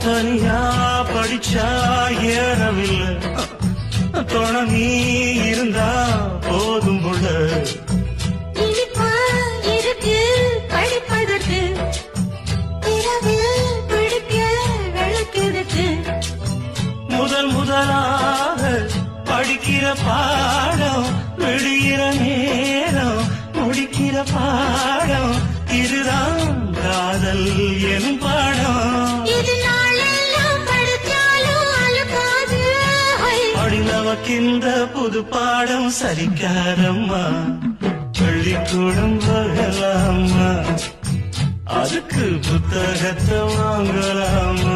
தனியா படிச்சா ஏறவில்லை, துணை நீ இருந்தா போதும் புள்ள. இனிப்பா இருக்கு படிப்பதற்கு, இரவில் பிடிக்க விளக்குதற்கு. முதலாக படிக்கிற பாடம், விடுகிற நேரம் முடிக்கிற பாடம், இதுதான் காதல் என் பாடம். இது நாளெல்லாம் படிச்சாலும் அழுக்காது. நமக்கின்ற புது பாடம் சரிக்காரம்மா, பள்ளிக்கூடம் போகலாமா, அதுக்கு புத்தகத்தை வாங்கலாமா.